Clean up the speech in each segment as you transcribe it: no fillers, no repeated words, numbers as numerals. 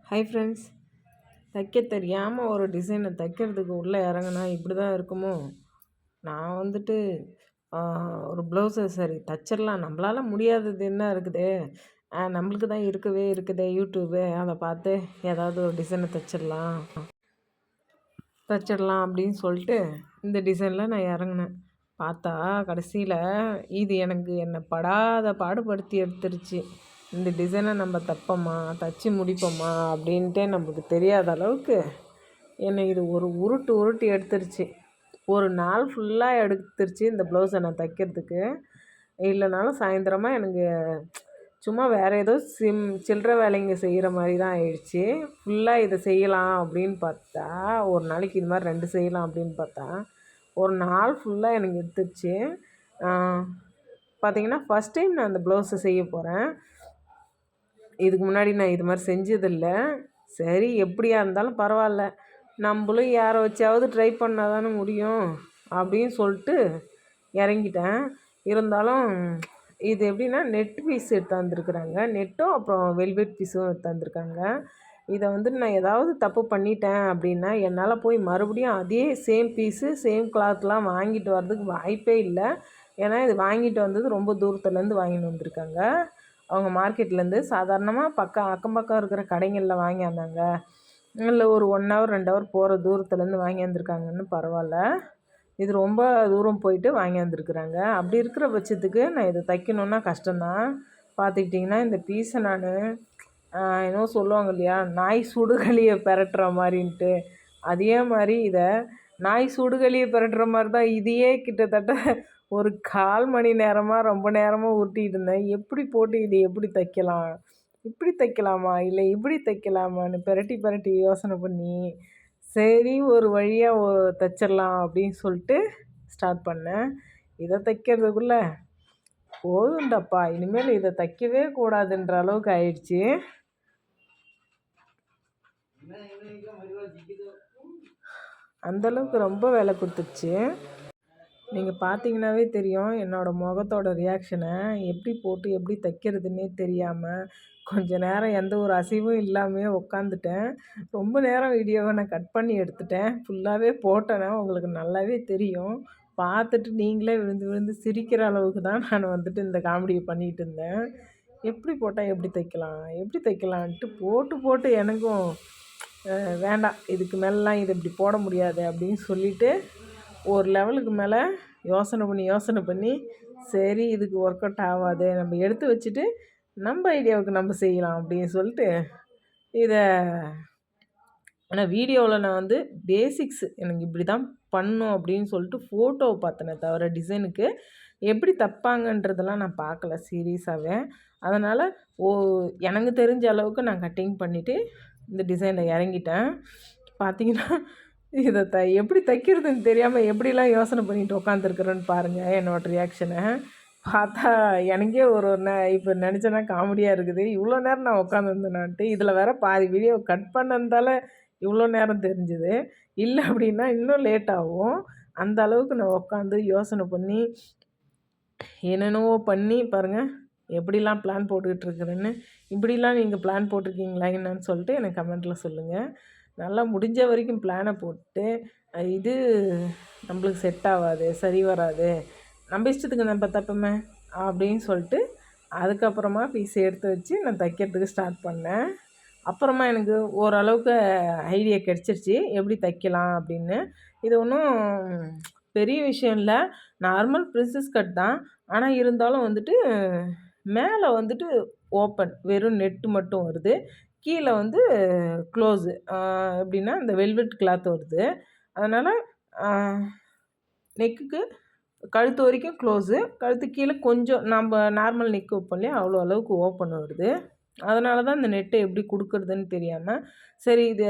Hi friends. தைக்க தெரியாமல் ஒரு டிசைனை தைக்கிறதுக்கு உள்ளே இறங்குனா இப்படி தான் இருக்குமோ? நான் வந்துட்டு ஒரு ப்ளவுஸை சரி தச்சிடலாம், நம்மளால் முடியாதது என்ன இருக்குது, நம்மளுக்கு தான் இருக்கவே இருக்குதே யூடியூபு, அதை பார்த்து ஏதாவது ஒரு டிசைனை தச்சிடலாம் அப்படின்னு சொல்லிட்டு இந்த டிசைனில் நான் இறங்கினேன். பார்த்தா கடைசியில் இது என்னை படாத பாடுபடுத்தி எடுத்துருச்சு. இந்த டிசைனை நம்ம தச்சு முடிப்போமா அப்படின்ட்டே நம்மளுக்கு தெரியாத அளவுக்கு என்னை இது ஒரு உருட்டி எடுத்துருச்சு. ஒரு நாள் ஃபுல்லாக எடுத்துருச்சு இந்த ப்ளவுஸை நான் தைக்கிறதுக்கு. இல்லைனாலும் சாயந்தரமாக எனக்கு சும்மா வேறு ஏதோ சில்லற வேலைங்க செய்கிற மாதிரி தான் ஆயிடுச்சு. ஃபுல்லாக இதை செய்யலாம் அப்படின்னு பார்த்தா, ஒரு நாளைக்கு இது மாதிரி 2 செய்யலாம் அப்படின்னு பார்த்தா, ஒரு நாள் ஃபுல்லாக எனக்கு எடுத்துருச்சு. பார்த்திங்கன்னா ஃபஸ்ட் டைம் நான் அந்த ப்ளவுஸை செய்ய போகிறேன். இதுக்கு முன்னாடி நான் இது மாதிரி செஞ்சதில்லை. சரி எப்படியா இருந்தாலும் பரவாயில்ல, நம்மளும் யாரை வச்சாவது ட்ரை பண்ணால் தானே முடியும் அப்படின்னு சொல்லிட்டு இறங்கிட்டேன். இருந்தாலும் இது எப்படின்னா நெட் பீஸ் எடுத்தாந்துருக்குறாங்க. நெட்டும் அப்புறம் வெல்வெட் பீஸும் எடுத்தாந்துருக்காங்க. இதை நான் ஏதாவது தப்பு பண்ணிட்டேன் அப்படின்னா என்னால் போய் மறுபடியும் அதே சேம் பீஸு சேம் கிளாத்லாம் வாங்கிட்டு வர்றதுக்கு வாய்ப்பே இல்லை. ஏன்னா இது வாங்கிட்டு வந்தது ரொம்ப தூரத்துலேருந்து வாங்கிட்டு வந்திருக்காங்க. அவங்க மார்க்கெட்லேருந்து சாதாரணமாக அக்கம் பக்கம் இருக்கிற கடைகளில் வாங்கியாந்தாங்க, இல்லை ஒரு 1 ஹவர் 2 ஹவர் போகிற தூரத்துலேருந்து வாங்கியாந்துருக்காங்கன்னு பரவாயில்ல. இது ரொம்ப தூரம் போயிட்டு வாங்கியாந்துருக்குறாங்க. அப்படி இருக்கிற பட்சத்துக்கு நான் இதை தைக்கணுன்னா கஷ்டம்தான். பார்த்துக்கிட்டிங்கன்னா இந்த பீஸை நான் என்னவோ சொல்லுவாங்க இல்லையா, நாய் சுடுகலியை பெரட்டுற மாதிரின்ட்டு, அதே மாதிரி இதை நாய் சுடுகலியை பெரட்டுற மாதிரி தான் இதையே கிட்டத்தட்ட ஒரு 1/4 மணி நேரமாக ரொம்ப நேரமாக உருட்டிகிட்டு இருந்தேன். எப்படி போட்டு இது எப்படி தைக்கலாம், இப்படி தைக்கலாமா இல்லை இப்படி தைக்கலாமான்னு பெரட்டி யோசனை பண்ணி, சரி ஒரு வழியாக தைச்சிடலாம் அப்படின்னு சொல்லிட்டு ஸ்டார்ட் பண்ணேன். இதை தைக்கிறதுக்குள்ளே போதுண்டப்பா, இனிமேல் இதை தைக்கவே கூடாதுன்ற அளவுக்கு ஆயிடுச்சு. அந்தளவுக்கு ரொம்ப வேலை கொடுத்துருச்சு. நீங்கள் பார்த்தீங்கன்னாவே தெரியும் என்னோடய முகத்தோட ரியாக்ஷனை. எப்படி போட்டு எப்படி தைக்கிறதுன்னே தெரியாமல் கொஞ்ச நேரம் எந்த ஒரு அசைவும் இல்லாமல் உட்காந்துட்டேன். ரொம்ப நேரம் வீடியோவை நான் கட் பண்ணி எடுத்துட்டேன். ஃபுல்லாகவே போட்டேன்னா உங்களுக்கு நல்லாவே தெரியும். பார்த்துட்டு நீங்களே விழுந்து விழுந்து சிரிக்கிற அளவுக்கு தான் நான் இந்த காமெடியை பண்ணிகிட்டு இருந்தேன். எப்படி போட்டால் எப்படி தைக்கலான்ட்டு போட்டு எனக்கும் வேண்டாம், இதுக்கு மேலெலாம் இது இப்படி போட முடியாது அப்படின்னு சொல்லிவிட்டு ஒரு லெவலுக்கு மேலே யோசனை பண்ணி சரி இதுக்கு ஒர்க் அவுட் ஆகாது, நம்ம எடுத்து வச்சுட்டு நம்ம ஐடியாவுக்கு நம்ம செய்யலாம் அப்படின்னு சொல்லிட்டு இதை. ஆனால் வீடியோவில் நான் பேசிக்ஸ் எனக்கு இப்படி தான் பண்ணணும் அப்படின்னு சொல்லிட்டு ஃபோட்டோவை பார்த்தனே தவிர டிசைனுக்கு எப்படி தப்பாங்கன்றதெல்லாம் நான் பார்க்கல சீரியஸாகவே. அதனால் எனக்கு தெரிஞ்ச அளவுக்கு நான் கட்டிங் பண்ணிவிட்டு இந்த டிசைனில் இறங்கிட்டேன். பார்த்திங்கன்னா இதை எப்படி தைக்கிறதுன்னு தெரியாமல் எப்படிலாம் யோசனை பண்ணிட்டு உட்காந்துருக்குறேன்னு பாருங்கள் என்னோடய ரியாக்ஷனை. பார்த்தா எனக்கே இப்போ நினச்சேன்னா காமெடியாக இருக்குது. இவ்வளோ நேரம் நான் உட்காந்துருந்தேனான்ட்டு. இதில் வேறு பாதி வீடியோ கட் பண்ணதால இவ்வளோ நேரம் தெரிஞ்சுது. இல்லை அப்படின்னா இன்னும் லேட் ஆகும். அந்த அளவுக்கு நான் உட்காந்து யோசனை பண்ணி என்னென்னவோ பண்ணி பாருங்கள் எப்படிலாம் பிளான் போட்டுக்கிட்டுருக்குறேன்னு. இப்படிலாம் நீங்கள் பிளான் போட்டிருக்கீங்களா என்னன்னு சொல்லிட்டு எனக்கு கமெண்ட்டில் சொல்லுங்கள். நல்லா முடிஞ்ச வரைக்கும் பிளானை போட்டு இது நம்மளுக்கு செட் ஆகாது, சரி வராது, நம்ம இஷ்டத்துக்கு நம்ம தைப்போமே அப்படின்னு சொல்லிட்டு அதுக்கப்புறமா பீஸ் எடுத்து வச்சு நான் தைக்கிறதுக்கு ஸ்டார்ட் பண்ணேன். அப்புறமா எனக்கு ஓரளவுக்கு ஐடியா கிடச்சிருச்சு எப்படி தைக்கலாம் அப்படின்னு. இது ஒன்றும் பெரிய விஷயம் இல்லை, நார்மல் ப்ரின்சஸ் கட் தான். ஆனால் இருந்தாலும் மேலே ஓப்பன் வெறும் நெட்டு மட்டும் வருது, கீழே க்ளோஸு எப்படின்னா இந்த வெல்வெட் கிளாத் வருது. அதனால் நெக்குக்கு கழுத்து வரைக்கும் க்ளோஸு, கழுத்து கீழே கொஞ்சம் நம்ம நார்மல் நெக் வைப்போம் இல்லையா, அவ்வளோ அளவுக்கு ஓப்பன் வருது. அதனால தான் இந்த நெட்டை எப்படி கொடுக்குறதுன்னு தெரியாமல் சரி இது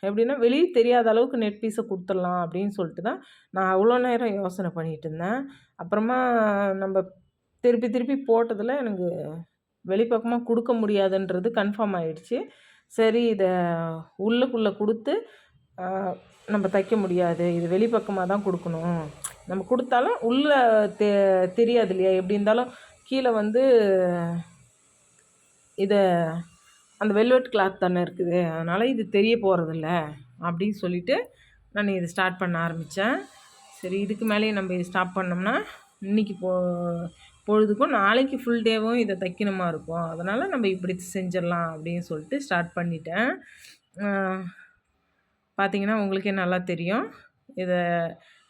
எப்படின்னா வெளியே தெரியாத அளவுக்கு நெட் பீஸை கொடுத்துடலாம் அப்படின்னு சொல்லிட்டு தான் நான் அவ்வளோ நேரம் யோசனை பண்ணிகிட்டு இருந்தேன். அப்புறமா நம்ம திருப்பி போட்டதில் எனக்கு வெளிப்பக்கமாக கொடுக்க முடியாதுன்றது கன்ஃபார்ம் ஆகிடுச்சு. சரி இதை உள்ளுக்குள்ளே கொடுத்து நம்ம தைக்க முடியாது, இது வெளிப்பக்கமாக தான் கொடுக்கணும். நம்ம கொடுத்தாலும் உள்ளே தெரியாது இல்லையா, எப்படி இருந்தாலும் கீழே இதை அந்த வெல்வெட் கிளாத் தானே இருக்குது, அதனால் இது தெரிய போகிறதில்ல அப்படின்னு சொல்லிவிட்டு நான் இது ஸ்டார்ட் பண்ண ஆரம்பித்தேன். சரி, இதுக்கு மேலேயே நம்ம இது ஸ்டாப் பண்ணோம்னா இன்றைக்கி பொழுதுக்கும் நாளைக்கு ஃபுல் டேவும் இதை தைக்கணுமா இருக்கும், அதனால் நம்ம இப்படி செஞ்சிடலாம் அப்படின்னு சொல்லிட்டு ஸ்டார்ட் பண்ணிட்டேன். பார்த்திங்கன்னா உங்களுக்கே நல்லா தெரியும். இதை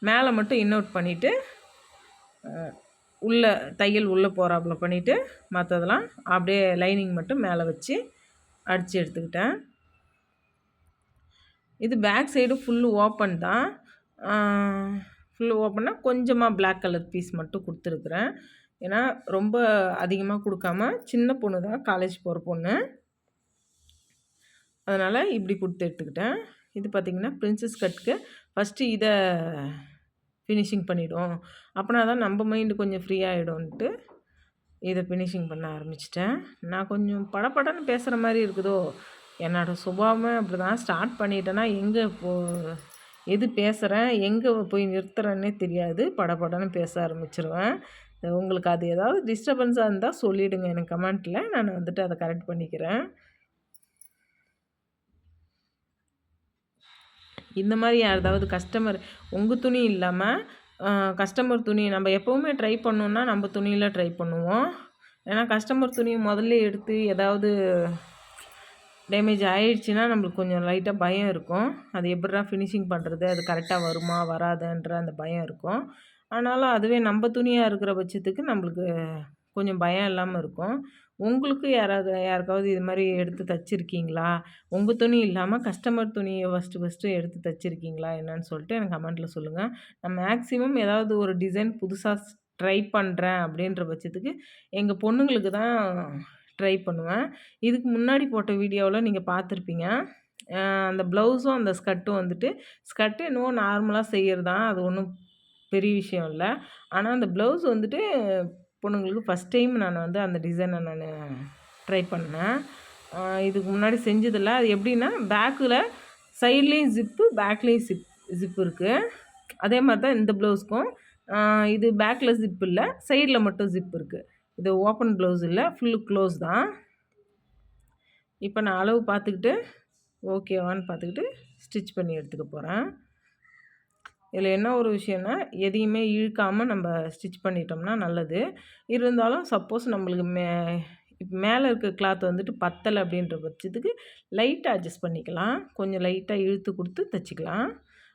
மேலே மட்டும் இன்னோட் பண்ணிவிட்டு உள்ளே தையல் உள்ளே போகிறாப்புல பண்ணிவிட்டு மற்றதெல்லாம் அப்படியே லைனிங் மட்டும் மேலே வச்சு அடித்து எடுத்துக்கிட்டேன். இது பேக் சைடு ஃபுல்லு ஓப்பன் தான். ஃபுல்லு ஓப்பனாக கொஞ்சமாக பிளாக் கலர் பீஸ் மட்டும் கொடுத்துருக்குறேன். ஏன்னா ரொம்ப அதிகமாக கொடுக்காம, சின்ன பொண்ணு தான், காலேஜ் போகிற பொண்ணு, அதனால் இப்படி கொடுத்து எடுத்துக்கிட்டேன். இது பார்த்திங்கன்னா பிரின்சஸ் கட்டுக்கு ஃபஸ்ட்டு இதை ஃபினிஷிங் பண்ணிவிடும், அப்படின்னா தான் நம்ம மைண்டு கொஞ்சம் ஃப்ரீ ஆகிடும்ன்ட்டு இதை ஃபினிஷிங் பண்ண ஆரம்பிச்சிட்டேன். நான் கொஞ்சம் படப்படன்னு பேசுகிற மாதிரி இருக்குதோ, என்னோடய சுபாவமே அப்படி தான். ஸ்டார்ட் பண்ணிட்டேன்னா எங்கே எது பேசுகிறேன் எங்கே போய் நிறுத்துறேன்னே தெரியாது, படப்படன்னு பேச ஆரம்பிச்சிருவேன். உங்களுக்கு அது ஏதாவது டிஸ்டர்பன்ஸாக இருந்தால் சொல்லிவிடுங்க எனக்கு கமெண்ட்டில், நான் வந்துட்டு அதை கரெக்ட் பண்ணிக்கிறேன். இந்த மாதிரி யாராவது கஸ்டமர் உங்கள் துணி இல்லாமல் கஸ்டமர் துணி நம்ம எப்போவுமே ட்ரை பண்ணோன்னா நம்ம துணியில் ட்ரை பண்ணுவோம். ஏன்னா கஸ்டமர் துணியை முதல்ல எடுத்து ஏதாவது டேமேஜ் ஆகிடுச்சின்னா நம்மளுக்கு கொஞ்சம் லைட்டாக பயம் இருக்கும். அது எப்படிடா ஃபினிஷிங் பண்ணுறது, அது கரெக்டாக வருமா வராதுன்ற அந்த பயம் இருக்கும். ஆனாலும் அதுவே நம்ம துணியாக இருக்கிற பட்சத்துக்கு நம்மளுக்கு கொஞ்சம் பயம் இல்லாமல் இருக்கும். உங்களுக்கு யாருக்காவது இது மாதிரி எடுத்து தைச்சிருக்கீங்களா? உங்கள் துணி இல்லாமல் கஸ்டமர் துணியை ஃபஸ்ட்டு எடுத்து தைச்சிருக்கீங்களா என்னன்னு சொல்லிட்டு எனக்கு கமெண்ட்டில் சொல்லுங்கள். நான் மேக்ஸிமம் ஏதாவது ஒரு டிசைன் புதுசாக ட்ரை பண்ணுறேன் அப்படின்ற பட்சத்துக்கு எங்கள் பொண்ணுங்களுக்கு தான் ட்ரை பண்ணுவேன். இதுக்கு முன்னாடி போட்ட வீடியோவில் நீங்கள் பார்த்துருப்பீங்க. அந்த ப்ளவுஸும் அந்த ஸ்கர்ட்டும் வந்துட்டு, ஸ்கர்ட்டு என்னவோ நார்மலாக செய்கிறது தான், அது ஒன்றும் பெரிய விஷயம் இல்லை. ஆனால் அந்த ப்ளவுஸ் வந்துட்டு பொண்ணுங்களுக்கு ஃபஸ்ட் டைம் நான் வந்து அந்த டிசைனை நான் ட்ரை பண்ணேன். இதுக்கு முன்னாடி செஞ்சதில்ல. அது எப்படின்னா பேக்கில் சைட்லேயும் ஜிப்பு, பேக்லேயும் ஜிப் இருக்குது. அதே மாதிரி தான் இந்த ப்ளவுஸ்க்கும். இது பேக்கில் ஜிப் இல்லை, சைடில் மட்டும் ஜிப் இருக்குது. இது ஓப்பன் ப்ளவுஸ் இல்லை, ஃபுல்லு க்ளோஸ் தான். இப்போ நான் அளவு பார்த்துக்கிட்டு ஓகேவான்னு பார்த்துக்கிட்டு ஸ்டிச் பண்ணி எடுத்துக்க போகிறேன். இதில் என்ன ஒரு விஷயம்னா, எதையுமே இழுக்காமல் நம்ம ஸ்டிச் பண்ணிட்டோம்னா நல்லது. இருந்தாலும் சப்போஸ் நம்மளுக்கு இப்போ மேலே இருக்க கிளாத் வந்துட்டு பத்தலை அப்படின்ற பட்சத்துக்கு லைட்டாக அட்ஜஸ்ட் பண்ணிக்கலாம். கொஞ்சம் லைட்டாக இழுத்து கொடுத்து தைச்சிக்கலாம்.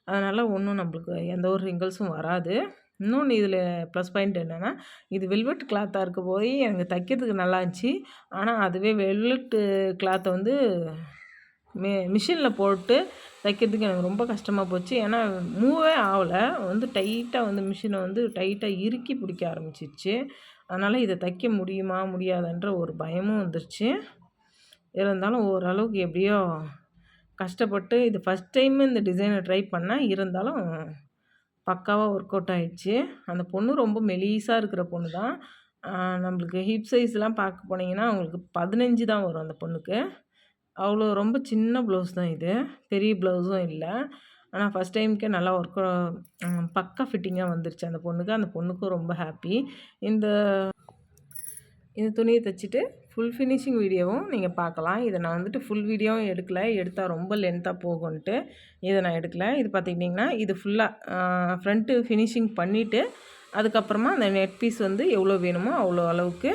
அதனால் ஒன்றும் நம்மளுக்கு எந்த ஒரு ரிங்கல்ஸும் வராது. இன்னொன்று இதில் ப்ளஸ் பாயிண்ட் என்னென்னா, இது வெல்வெட் கிளாத்தாக இருக்க போய் எனக்கு தைக்கிறதுக்கு நல்லா இருந்துச்சு. ஆனால் அதுவே வெல்வெட்டு கிளாத்தை வந்து மிஷினில் போட்டு தைக்கிறதுக்கு எனக்கு ரொம்ப கஷ்டமாக போச்சு. ஏன்னா மூவே ஆகலை, வந்து டைட்டாக வந்து மிஷினை வந்து டைட்டாக இறுக்கி பிடிக்க ஆரம்பிச்சிருச்சு. அதனால் இதை தைக்க முடியுமா முடியாதுன்ற ஒரு பயமும் வந்துருச்சு. இருந்தாலும் ஓரளவுக்கு எப்படியோ கஷ்டப்பட்டு இது ஃபஸ்ட் டைம் இந்த டிசைனை ட்ரை பண்ணேன். இருந்தாலும் பக்காவாக ஒர்க் அவுட் ஆகிடுச்சு. அந்த பொண்ணு ரொம்ப மெலிசாக இருக்கிற பொண்ணு தான். நம்மளுக்கு ஹிப் சைஸ்லாம் பார்க்க போனீங்கன்னா அவங்களுக்கு 15 தான் வரும் அந்த பொண்ணுக்கு. அவ்வளோ ரொம்ப சின்ன ப்ளவுஸ் தான் இது, பெரிய ப்ளவுஸும் இல்லை. ஆனால் ஃபஸ்ட் டைமுக்கே நல்லா பக்கா ஃபிட்டிங்காக வந்துருச்சு அந்த பொண்ணுக்கு. அந்த பொண்ணுக்கும் ரொம்ப ஹாப்பி. இந்த துணியை தைச்சிட்டு ஃபுல் ஃபினிஷிங் வீடியோவும் நீங்கள் பார்க்கலாம். இதை நான் வந்துட்டு ஃபுல் வீடியோவும் எடுக்கலை, எடுத்தால் ரொம்ப லென்த்தாக போகும்ன்ட்டு இதை நான் எடுக்கலை. இது பார்த்துக்கிட்டிங்கன்னா இது ஃபுல்லாக ஃப்ரண்ட்டு ஃபினிஷிங் பண்ணிவிட்டு அதுக்கப்புறமா அந்த நெட் பீஸ் வந்து எவ்வளோ வேணுமோ அவ்வளோ அளவுக்கு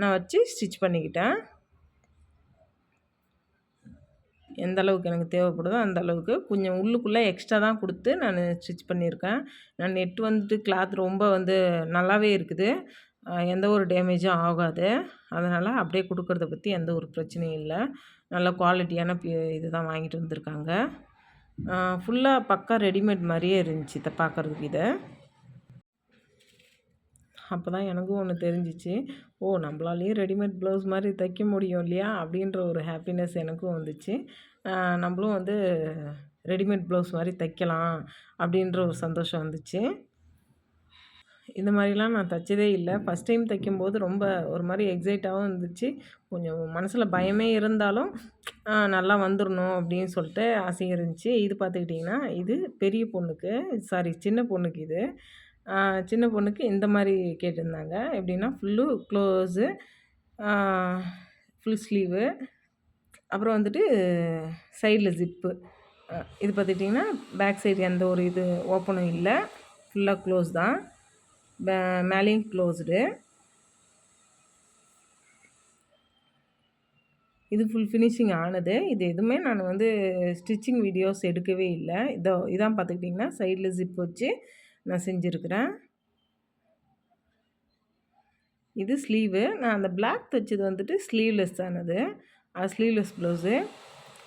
நான் வச்சு ஸ்டிச் பண்ணிக்கிட்டேன். எந்த அளவுக்கு எனக்கு தேவைப்படுதோ அந்த அளவுக்கு கொஞ்சம் உள்ளுக்குள்ளே எக்ஸ்ட்ரா தான் கொடுத்து நான் ஸ்டிச் பண்ணியிருக்கேன். நான் நெட் வந்துட்டு கிளாத் ரொம்ப வந்து நல்லாவே இருக்குது, எந்த ஒரு டேமேஜும் ஆகாது. அதனால் அப்படியே கொடுக்குறத பற்றி எந்த ஒரு பிரச்சனையும் இல்லை. நல்ல குவாலிட்டியான இது தான் வாங்கிட்டு வந்திருக்காங்க. ஃபுல்லாக பக்கா ரெடிமேட் மாதிரியே இருந்துச்சு இதை பார்க்குறதுக்கு. இதை அப்போ தான் எனக்கும் ஒன்று தெரிஞ்சிச்சு, ஓ நம்மளாலேயும் ரெடிமேட் ப்ளவுஸ் மாதிரி தைக்க முடியும் இல்லையா அப்படின்ற ஒரு ஹாப்பினஸ் எனக்கும் வந்துச்சு. நம்மளும் வந்து ரெடிமேட் ப்ளவுஸ் மாதிரி தைக்கலாம் அப்படின்ற ஒரு சந்தோஷம் வந்துச்சு. இந்த மாதிரிலாம் நான் தைச்சதே இல்லை. ஃபஸ்ட் டைம் தைக்கும்போது ரொம்ப ஒரு மாதிரி எக்ஸைட்டாகவும் இருந்துச்சு. கொஞ்சம் மனசில் பயமே இருந்தாலும் நல்லா வந்துடணும் அப்படின்னு சொல்லிட்டு ஆசையாக இருந்துச்சு. இது பார்த்துக்கிட்டிங்கன்னா இது பெரிய பொண்ணுக்கு, சாரி சின்ன பொண்ணுக்கு. இது சின்ன பொண்ணுக்கு இந்த மாதிரி கேட்டிருந்தாங்க. எப்படின்னா ஃபுல்லு க்ளோஸு, ஃபுல் ஸ்லீவு, அப்புறம் வந்துட்டு சைடில் ஜிப்பு. இது பார்த்துக்கிட்டிங்கன்னா பேக் சைடு எந்த ஒரு இது ஓப்பனும் இல்லை, ஃபுல்லாக க்ளோஸ் தான். மேலேயும் க்ளோஸ்டு. இது ஃபுல் ஃபினிஷிங் ஆனது. இது எதுவுமே நான் வந்து ஸ்டிச்சிங் வீடியோஸ் எடுக்கவே இல்லை. இதான் பார்த்துக்கிட்டிங்கன்னா சைடில் ஜிப் வச்சு நான் செஞ்சுருக்கிறேன். இது ஸ்லீவு. நான் அந்த பிளாக் தைச்சது வந்துட்டு ஸ்லீவ்லெஸ் ஆனது. அது ஸ்லீவ்லெஸ் ப்ளவுஸு.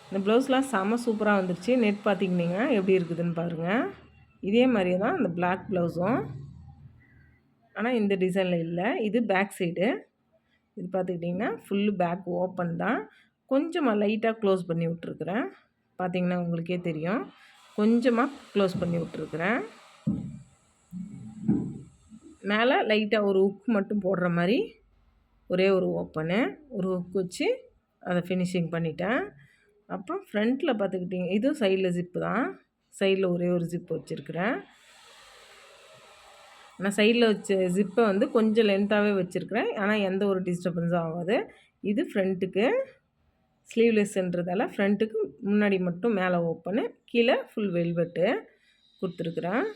இந்த ப்ளவுஸ்லாம் செம்ம சூப்பராக வந்துருச்சு. நெட் பார்த்திங்கன்னா எப்படி இருக்குதுன்னு பாருங்கள். இதே மாதிரியே தான் அந்த பிளாக் ப்ளவுஸும், ஆனால் இந்த டிசைனில் இல்லை. இது பேக் சைடு. இது பார்த்துக்கிட்டிங்கன்னா ஃபுல்லு பேக் ஓப்பன் தான். கொஞ்சமாக லைட்டாக க்ளோஸ் பண்ணி விட்ருக்குறேன். பார்த்திங்கன்னா உங்களுக்கே தெரியும். கொஞ்சமாக க்ளோஸ் பண்ணி விட்ருக்குறேன். மேலே லைட்டாக ஒரு ஹுக் மட்டும் போடுற மாதிரி ஒரே ஒரு ஓப்பனு, ஒரு ஹுக் வச்சு அதை ஃபினிஷிங் பண்ணிட்டேன். அப்புறம் ஃப்ரண்ட்டில் பார்த்துக்கிட்டிங்க, இதுவும் சைடில் ஜிப்பு தான். சைடில் ஒரே ஒரு ஜிப்பு வச்சுருக்கிறேன். நான் சைடில் வச்ச ஜிப்பை வந்து கொஞ்சம் லென்த்தாகவே வச்சுருக்கிறேன், ஆனால் எந்த ஒரு டிஸ்டர்பன்ஸும் ஆகாது. இது ஃப்ரண்ட்டுக்கு ஸ்லீவ்லெஸ்ன்றதால ஃப்ரண்ட்டுக்கு முன்னாடி மட்டும் மேலே ஓப்பனு, கீழே ஃபுல் வெல்வெட்டு கொடுத்துருக்குறேன்.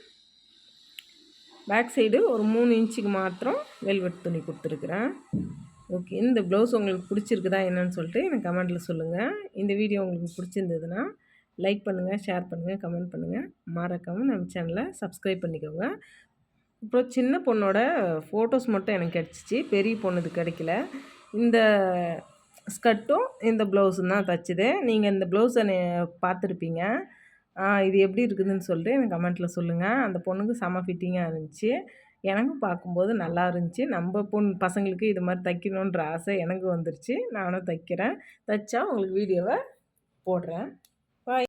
பேக் சைடு ஒரு 3 இன்ச்சுக்கு மாத்திரம் வெல்வெட் துணி கொடுத்துருக்குறேன். ஓகே, இந்த ப்ளவுஸ் உங்களுக்கு பிடிச்சிருக்குதா என்னன்னு சொல்லிட்டு எனக்கு கமெண்ட்டில் சொல்லுங்கள். இந்த வீடியோ உங்களுக்கு பிடிச்சிருந்ததுன்னா லைக் பண்ணுங்கள், ஷேர் பண்ணுங்கள், கமெண்ட் பண்ணுங்கள். மறக்காமல் நம்ம சேனலை சப்ஸ்கிரைப் பண்ணிக்கோங்க. அப்புறம் சின்ன பொண்ணோட ஃபோட்டோஸ் மட்டும் எனக்கு கிடச்சிச்சு, பெரிய பொண்ணுது கிடைக்கல. இந்த ஸ்கர்ட்டும் இந்த ப்ளவுஸும் தான் தைச்சிது. நீங்கள் இந்த ப்ளவுஸை பார்த்துருப்பீங்க. இது எப்படி இருக்குதுன்னு சொல்லிட்டு எனக்கு கமெண்ட்டில் சொல்லுங்கள். அந்த பொண்ணுக்கு செம ஃபிட்டிங்காக இருந்துச்சு. எனக்கும் பார்க்கும்போது நல்லா இருந்துச்சு. நம்ம பசங்களுக்கு இது மாதிரி தைக்கணுன்ற ஆசை எனக்கு வந்துருச்சு. நானும் தைக்கிறேன். தைச்சா உங்களுக்கு வீடியோவை போடுறேன்.